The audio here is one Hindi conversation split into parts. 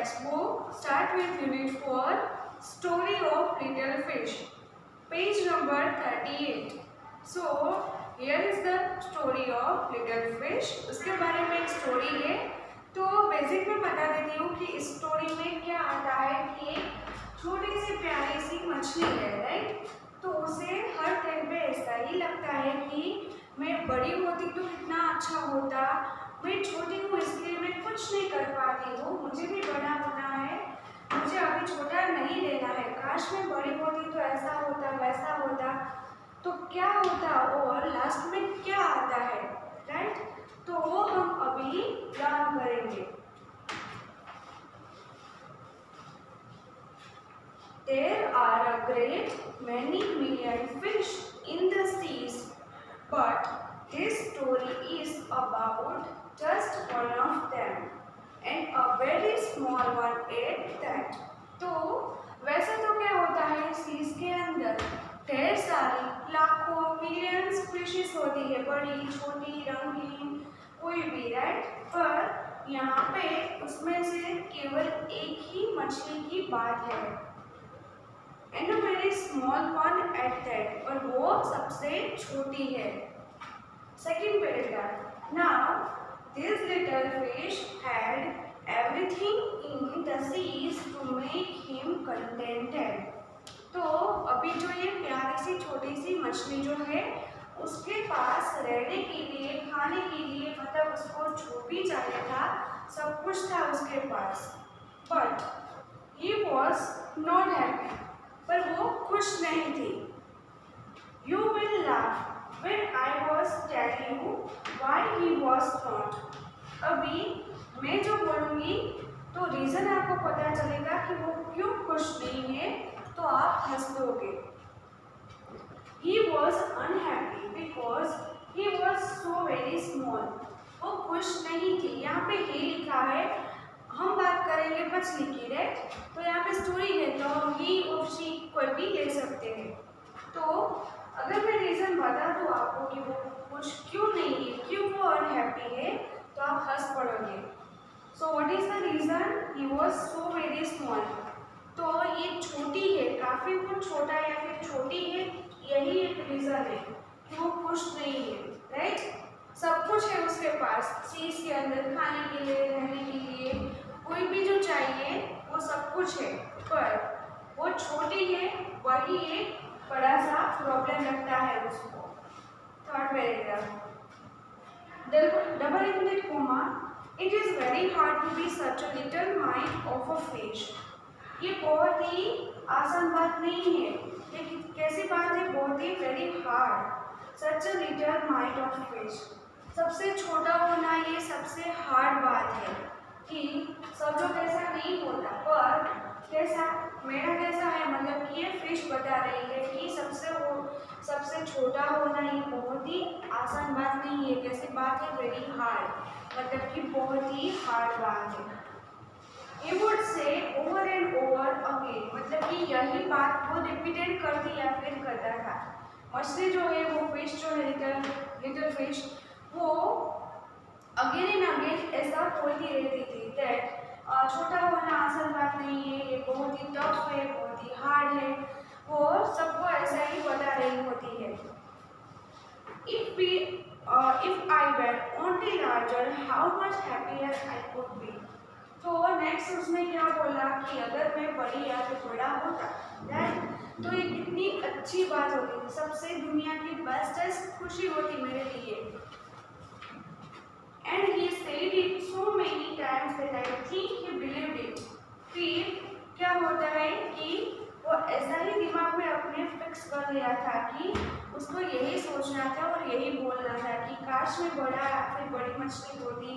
textbook. Start with Unit 4, Story of Little Fish. Page number 38. So, here is the story of Little Fish. उसके बारे में एक स्टोरी है. तो बेसिक में बता देती हूँ कि इस स्टोरी में क्या आता है कि एक छोटी सी प्यारी सी मछली है, राइट. तो उसे हर टाइम पे ऐसा ही लगता है कि मैं बड़ी होती तो कितना अच्छा होता, मैं छोटी हूँ इसलिए मैं कुछ नहीं कर पाती हूँ, मुझे भी बड़ा होना है, मुझे अभी छोटा नहीं रहना है, काश मैं बड़ी होती तो ऐसा होता वैसा होता. तो क्या होता और लास्ट में क्या आता है, राइट. तो वो हम अभी लर्न करेंगे. There are a great many million fish in the seas, but this story is about just one of them, and a very small one at that. तो वैसे तो क्या होता है सीज के अंदर ढेर सारी लाखों मिलियंस फिशेस होती है, बड़ी छोटी रंगीन कोई भी, राइट. पर यहाँ पे उसमें से केवल एक ही मछली की बात है, and a very small one at that, और वो सबसे छोटी है. Second paragraph. Now this little fish had everything in the seas to make him contented. तो अभी जो ये प्यारी सी छोटी सी मछली जो है उसके पास रहने के लिए, खाने के लिए, मतलब उसको जो भी चाहिए था सब कुछ था उसके पास. But he was not happy. पर वो खुश नहीं थी. You will laugh when I was telling you why he was not. अभी मैं जो बोलूँगी तो रीज़न आपको पता चलेगा कि वो क्यों खुश नहीं है, तो आप हंस दोगे. He was unhappy because he was so very small. वो खुश नहीं थी. यहाँ पे he लिखा है, हम बात करेंगे मछली की, राइट. तो यहाँ पे स्टोरी है तो ही और शी कोई भी ले सकते हैं. तो अगर मैं रीज़न बता दूँ आपको कि वो खुश क्यों नहीं है, क्यों वो अनहैप्पी है, तो आप हंस पड़ोगे. So what is the reason? He was so very small. तो ये छोटी है, काफ़ी वो छोटा या फिर छोटी है, यही एक रीज़न है कि वो खुश नहीं है, राइट. सब कुछ है उसके पास सीज के अंदर, खाने के लिए, रहने के लिए, कोई भी जो चाहिए वो सब कुछ है, पर वो छोटी है, वही एक बड़ा सा प्रॉब्लम लगता है उसको. Third paragraph. Double inverted comma. It is very hard to be such a little mite of a fish. ये बहुत ही आसान बात नहीं है, लेकिन कैसी बात है, बहुत ही very hard. Such a little mite of fish. सबसे छोटा होना ये सबसे हार्ड बात है कि सब लोग ऐसा नहीं होता, पर कैसा मेरा कैसा है, मतलब कि ये फिश बता रही है कि सबसे छोटा होना ये बहुत ही आसान बात नहीं है. कैसी बात है, वेरी हार्ड, मतलब कि बहुत ही हार्ड बात है. He would say over and over again, मतलब कि यही बात वो रिपीटेड करती या फिर करता था. मछली जो है वो फिश जो है लिटिल फिश, वो अगेन एंड अगेन ऐसा बोलती रहती थी दैट छोटा होना आसान बात नहीं है, ये बहुत ही टफ है, बहुत ही हार्ड है. वो सबको ऐसा ही बता रही होती है. If I were only larger, how much happier I could be. तो नेक्स्ट उसने क्या बोला कि अगर मैं बड़ी या फिर बड़ा होता, राइट, तो ये कितनी अच्छी बात होती, सबसे दुनिया की बेस्टेस्ट खुशी होती मेरे लिए. And he said it so many times that I think he believed it. फिर क्या होता है कि वो ऐसा ही दिमाग में अपने फिक्स कर लिया था कि उसको यही सोचना था और यही बोलना था कि काश मैं बड़ा या फिर बड़ी मछली होती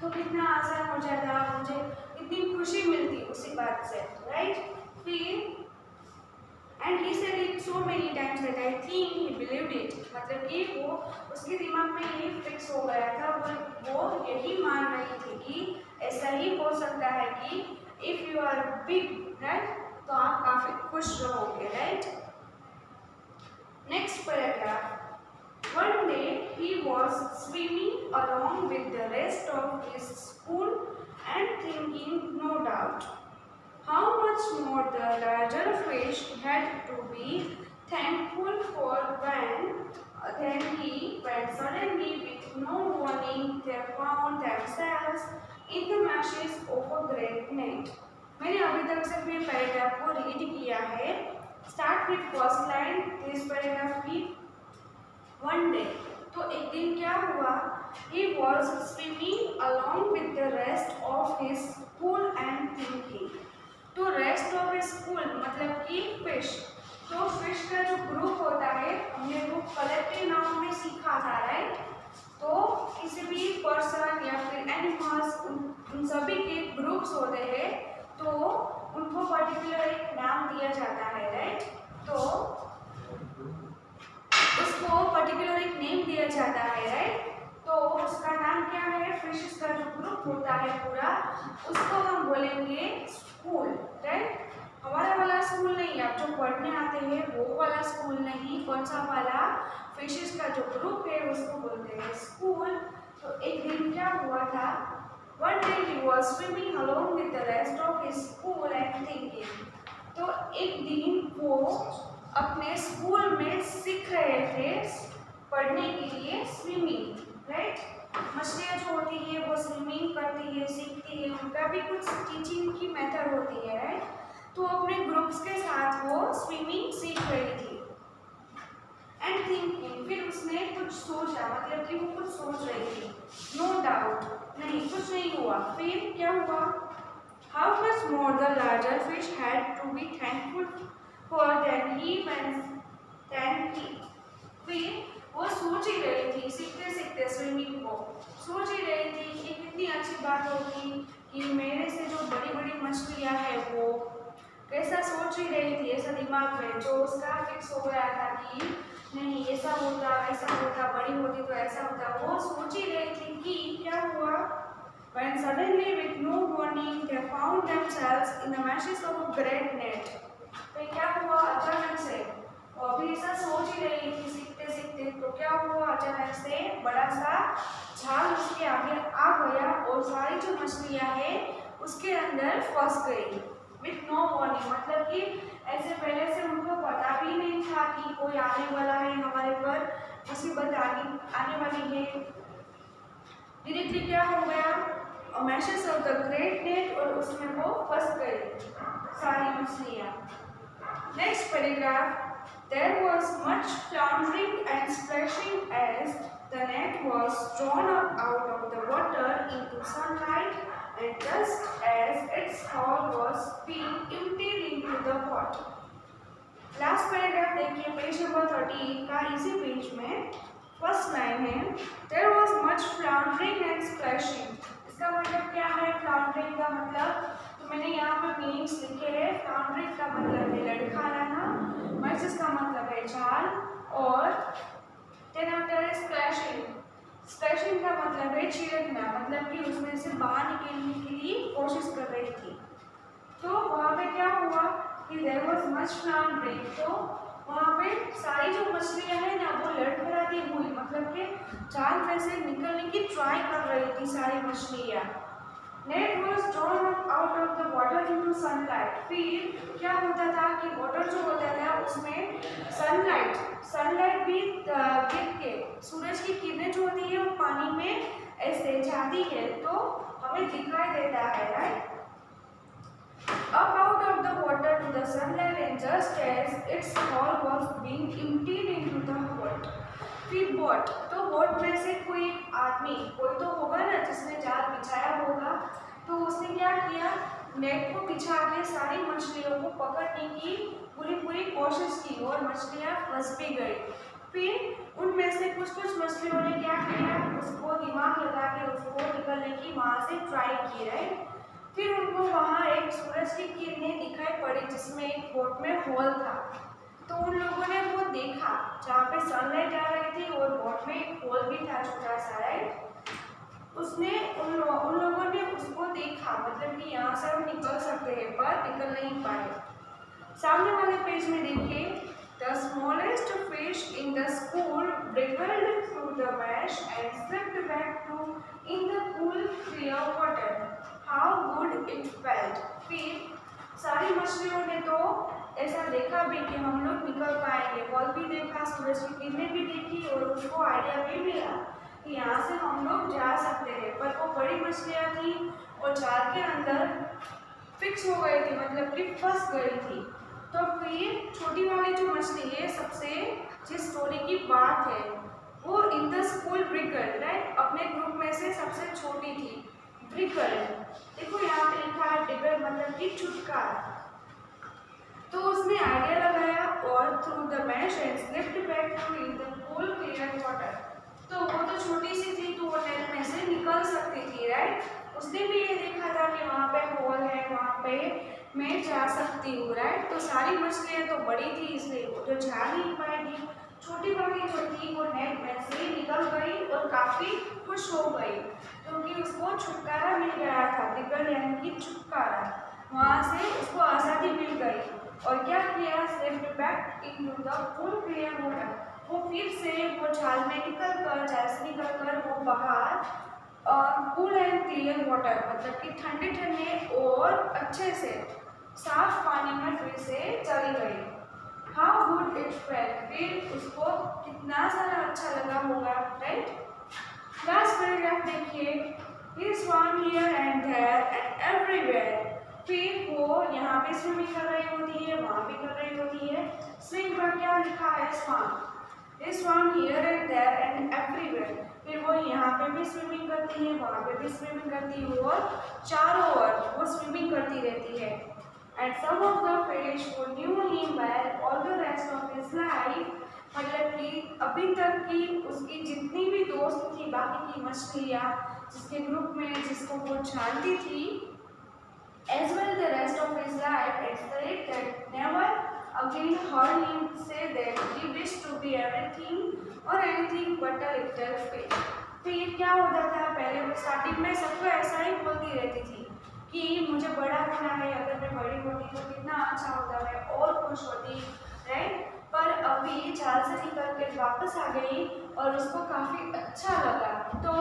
तो कितना आसान हो जाता, मुझे इतनी खुशी मिलती उसी बात से, राइट. फिर and he said it so many times that I think he believed it. मतलब कि वो उसके दिमाग में यही फिक्स हो गया था, वो यही मान रही थी कि ऐसा ही हो सकता है कि if you are big, right, तो आप काफी खुश रहोगे, right. Next paragraph. One day he was swimming along with the rest of his school and thinking, no doubt. How much more the larger fish had to be thankful for when suddenly, with no warning, they found themselves in the meshes of a great net. मैंने अभी तक सिर्फ ये पैराग्राफ को रीड किया है. Start with first line this paragraph की. वन डे, तो एक दिन क्या हुआ? He was swimming along with the rest of his school and thinking. तो रेस्ट ऑफ स्कूल मतलब कि फिश. तो फिश का जो ग्रुप होता है हमने वो कलेक्टिव नाउन में सीखा था, राइट? तो किसी भी पर्सन या फिर एनिमल्स उन सभी के ग्रुप्स होते हैं तो उनको पर्टिकुलर एक नाम दिया जाता है, राइट? तो उसको पर्टिकुलर एक नेम दिया जाता है, राइट? तो उसका नाम क्या है? फिशेस का जो ग्रुप होता है पूरा उसको हम बोलेंगे स्कूल, राइट? हमारा वाला स्कूल नहीं, आप जो पढ़ने आते हैं वो वाला स्कूल नहीं. कौन सा वाला? फिशेस का जो ग्रुप है उसको बोलते हैं स्कूल. तो एक दिन क्या हुआ था? One day he was swimming along with the rest of his school and thinking. तो एक दिन वो अपने स्कूल में सीख रहे थे पढ़ने के लिए स्विमिंग, राइट? मछलियाँ जो होती है वो स्विमिंग करती है, सीखती है, उनका भी कुछ टीचिंग की मेथड होती है, राइट? तो अपने ग्रुप्स के साथ वो स्विमिंग सीख रही थी. एंड थिंकिंग, फिर उसने कुछ सोचा, मतलब कि वो कुछ सोच रही थी. नो डाउट, नहीं कुछ नहीं हुआ. फिर क्या हुआ? How much more the larger fish had to be thankful for फिर वो सोच ही रही थी सीखते सीखते स्विमिंग को. सोच ही रही थी कि कितनी अच्छी बात होगी कि मेरे से जो बड़ी बड़ी मछलियाँ हैं वो कैसा सोच ही रही थी. ऐसा दिमाग में जो उसका फिक्स हो गया था कि नहीं ऐसा होता ऐसा होता, बड़ी होती तो ऐसा होता. वो सोच ही रही थी कि क्या हुआ? When suddenly with no warning they found themselves in the meshes of a great net. तो क्या हुआ? अचानक से वो अभी ऐसा सोच ही रही थी सीखते सीखते, तो क्या हुआ? अचानक से बड़ा सा झाग उसके आगे आ गया और सारी जो मछलियाँ हैं उसके अंदर फंस गई. विथ नो वार्निंग, मतलब कि ऐसे पहले से उनको पता भी नहीं था कि कोई आने वाला है, हमारे पर मुसीबत आने वाली है. डायरेक्टली क्या हो गया? Meshes of the great net, और उसमें वो फंस गई सारी मछलियाँ. Next paragraph. There was much floundering and splashing as the net was drawn up out of the water into sunlight, and just as its hull was being emptied into the pot. Last paragraph देखिए, पेज नंबर 30 का इसी पेज में फर्स्ट लाइन है. There was much floundering and splashing. इसका मतलब क्या है? फ्लाउंडरिंग का मतलब तो मैंने यहाँ पे मीनिंग्स लिखे हैं. फ्लाउंडरिंग का मतलब है लड़खड़ाना, मैसेज का मतलब है जाल, और देन आफ्टर है स्प्लैशिंग. स्प्लैशिंग का मतलब है छिड़कना, मतलब कि उसमें से बाहर निकलने के लिए कोशिश कर रही थी. तो वहाँ पे क्या हुआ कि देयर वाज मच फ्लाउंडरिंग. तो वहाँ पे सारी जो मछलियाँ हैं ना वो लड़खड़ाती हुई, मतलब कि जाल में से निकलने की ट्राई कर रही थी सारी मछलियाँ. Net was drawn up out of the water into sunlight. फिर क्या होता था कि वाटर जो होता था उसमें सनलाइट भी गिर के, सूरज की किरणें जो होती है वो पानी में ऐसे जाती है तो हमें दिखाई देता है, right? Up out of the water to the sunlight, and just as its hull was being emptied into the boat. फिर बोट, तो बोट में से कोई आदमी, कोई तो होगा ना जिसने जाल बिछाया होगा, तो उसने क्या किया? नेट को बिछा के सारी मछलियों को पकड़ने की पूरी कोशिश की और मछलियाँ फंस भी गई. फिर उनमें से कुछ मछलियों ने क्या किया? उसको दिमाग लगा के उसको निकलने की वहाँ से ट्राई की, राइट? फिर उनको वहाँ एक सूरज की किरणें दिखाई पड़ी जिसमें एक बोट में होल था. तो उन लोगों ने वो देखा जहाँ पे सनलाइट आ रही थी और बोट में एक होल भी था छोटा सा, राइट? उसने उन लोगों ने उसको देखा, मतलब कि यहाँ से हम निकल सकते हैं पर निकल नहीं पाए. सामने वाले पेज में देखिए, the smallest fish in the school wriggled through the mesh and slipped back to in the cool clear water. How good it felt. फिर सारी मछलियों ने तो ऐसा देखा भी कि हम लोग निकल पाएंगे, बॉल भी देखा, सूरज की किरणें भी देखी और उसको आइडिया भी मिला कि यहाँ से हम लोग जा सकते हैं। पर वो बड़ी मछलियाँ थी और जाल के अंदर फिक्स हो गई थी, मतलब कि फंस गई थी। तो फिर छोटी वाली जो मछली है, सबसे जिस स्टोरी की बात है, वो इन द स्कूल ब्रिकल, राइट, अपने ग्रुप में से सबसे छोटी थी। ब्रिकल, देखो यहाँ पे लिखा है ब्रिकल मतलब कि छुटकारा। तो उसने आइडिया लगाया और through the mash and slipped back through in the cool clear water. तो वो तो छोटी सी थी, तो वो नेट में से निकल सकती थी, राइट। उसने भी ये देखा था कि वहाँ पे होल है, वहाँ पे मैं जा सकती हूँ, राइट। तो सारी मछलियाँ तो बड़ी थी, इसलिए वो तो जा नहीं पाएगी। छोटी वाली जो थी वो नेट में से निकल गई और काफी खुश हो गई क्योंकि उसको छुटकारा मिल गया था। ब्रिकल यानी कि छुटकारा, वहाँ से उसको आज़ादी मिल गई। और क्या किया, slipped back into the cool clear water. वो फिर से वो जाल में जाल से निकलकर वो बाहर कूल एंड क्लियर वाटर मतलब कि ठंडे ठंडे और अच्छे से साफ पानी में फिर से चली गई। हाउ गुड इट फेल्ट, फिर उसको कितना सारा अच्छा लगा होगा, राइट। लास्ट पैराग्राफ देखिए, he swam here and there and everywhere. फिर वो यहाँ पे स्विमिंग कर रही होती है, वहाँ भी कर रही होती है। स्विमिंग का क्या लिखा है, स्वम। He swam here and there and everywhere। फिर वो यहाँ पे भी स्विमिंग करती है, वहाँ पे भी स्विमिंग करती है और चारों ओर वो स्विमिंग करती रहती है। And some of the fish who knew him well all the rest of his life, मतलब कि अभी तक की उसकी जितनी भी दोस्त थी, बाकी की मछलियाँ जिसके ग्रुप में जिसको वो जानती थी, as well the rest of his life, except that never again heard him say that he wished to be everything or anything but a little fish। फिर क्या होता था, पहले वो स्टार्टिंग में सबको ऐसा ही बोलती रहती थी कि मुझे बड़ा होना है, अगर मैं बड़ी होती तो कितना अच्छा होता, मैं और खुश होती, राइट। पर अभी जाल से निकल के वापस आ गई और उसको काफ़ी अच्छा लगा। तो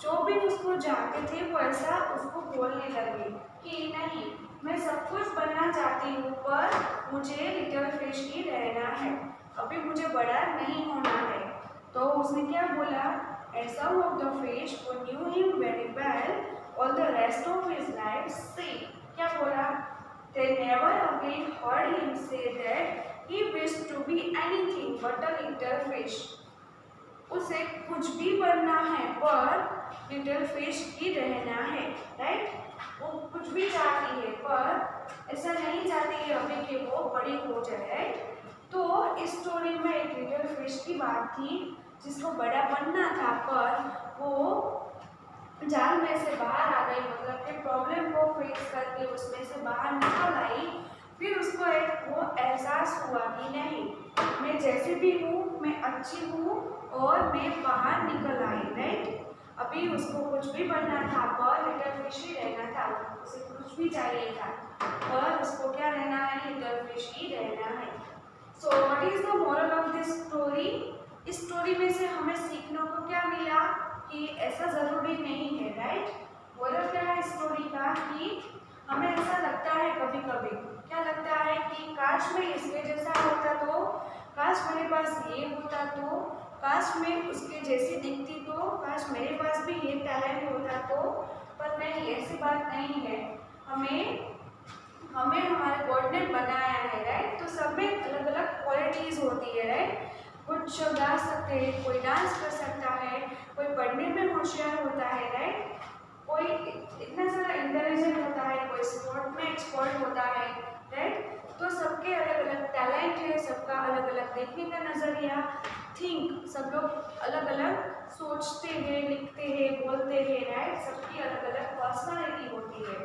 जो भी उसको जानते थे वो ऐसा उसको बोलने लगे कि नहीं, मैं सब कुछ बनना चाहती हूँ पर मुझे लिटिल फिश ही रहना है, अभी मुझे बड़ा नहीं होना है। तो उसने क्या बोला, and some of the fish who knew him very well all the rest of his life say, क्या बोला, they never again heard him say that he wished to be anything but a little fish। उसे कुछ भी बनना है पर लिटिल फिश ही रहना है, राइट। वो कुछ भी चाहती है पर ऐसा नहीं चाहती है अभी कि वो बड़ी हो जाए, राइट। तो इस स्टोरी में एक लिटिल फिश की बात थी जिसको बड़ा बनना था पर वो जाल में से बाहर आ गई, मतलब कि प्रॉब्लम को फेस करके उसमें से बाहर निकल आई। फिर उसको एक वो एहसास हुआ कि नहीं, मैं जैसी भी हूँ मैं अच्छी हूँ और मैं बाहर निकल आई, राइट। अभी उसको कुछ भी बनना था पर लिटिल फिश ही रहना था, उसे कुछ भी चाहिए था पर उसको क्या रहना है, लिटिल फिश ही रहना है। So what is the moral of this story. इस स्टोरी में से हमें सीखने को क्या मिला कि ऐसा ज़रूरी नहीं है, राइट। मोरल क्या है स्टोरी का कि हमें ऐसा लगता है कभी कभी, क्या लगता है कि काश मैं इसके जैसा होता तो, काश मेरे पास ये होता तो, काश मैं उसके जैसी दिखती तो, काश मेरे पास भी ये टैलेंट होता तो। पर नहीं, ऐसी बात नहीं है। हमें हमारे गॉड ने बनाया है, राइट। तो सब में अलग अलग क्वालिटीज़ होती है, राइट। कुछ गा सकते हैं, कोई डांस कर सकता है, कोई पढ़ने में होशियार होता है, राइट। कोई इतना सारा इंटेलिजेंट होता है, कोई स्पोर्ट में एक्सपर्ट होता है, राइट। तो सबके अलग अलग टैलेंट है, सबका अलग अलग देखने का नज़रिया, थिंक, सब लोग अलग अलग सोचते हैं, लिखते हैं, बोलते हैं, राइट। सबकी अलग अलग पर्सनालिटी होती है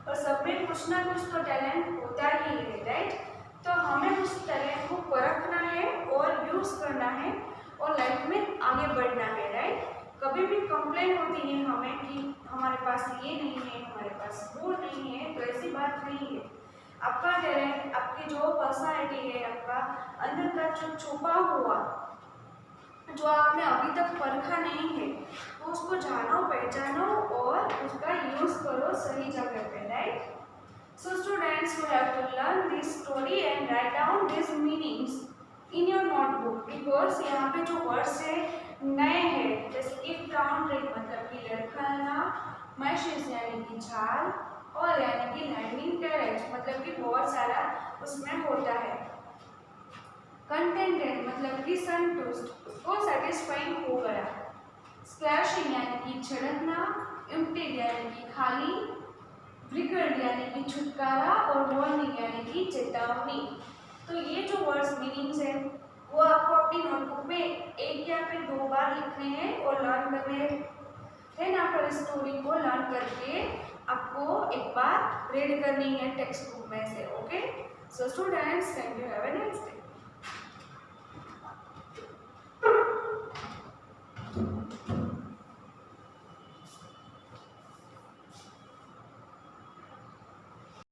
और सब में कुछ ना कुछ तो टैलेंट होता ही है, राइट। तो हमें उस टैलेंट को परखना है और यूज़ करना है और लाइफ में आगे बढ़ना है, राइट। कभी भी कंप्लेन होती है हमें कि हमारे पास ये नहीं है, हमारे पास वो नहीं है, तो ऐसी बात नहीं है। आपका टैलेंट, आपकी जो पर्सनालिटी है, आपका अंदर का जो छुपा हुआ जो आपने अभी तक परखा नहीं है तो उसको जानो, पहचानो और उसका यूज करो सही जगह पे, right? So students, you have to learn this story and write down these meanings in your notebook because यहाँ पे जो वर्ड्स है नए हैं, जैसे कि फ्राउंड्री मतलब कि लड़खड़ाना, मैशेस यानी कि झाल और यानी कि लैंडिंग कैरेज मतलब कि बहुत सारा उसमें होता है। कंटेंटेड मतलब कि संतुष्ट, उसको सेटिस्फाइंग हो गया। स्प्लैशिंग यानी कि छिड़कना, एम्प्टी यानी कि खाली, ब्रिगेड यानी कि छुटकारा और वार्निंग यानी कि चेतावनी। तो ये जो वर्ड्स मीनिंग्स है वो आपको अपनी नोटबुक में एक या फिर 2 बार लिखने हैं और लर्न करने हैं। देन आफ्टर स्टोरी को लर्न करके आपको एक बार रीड करनी है टेक्स्ट बुक में से। Okay, so students, thank you, have a nice day.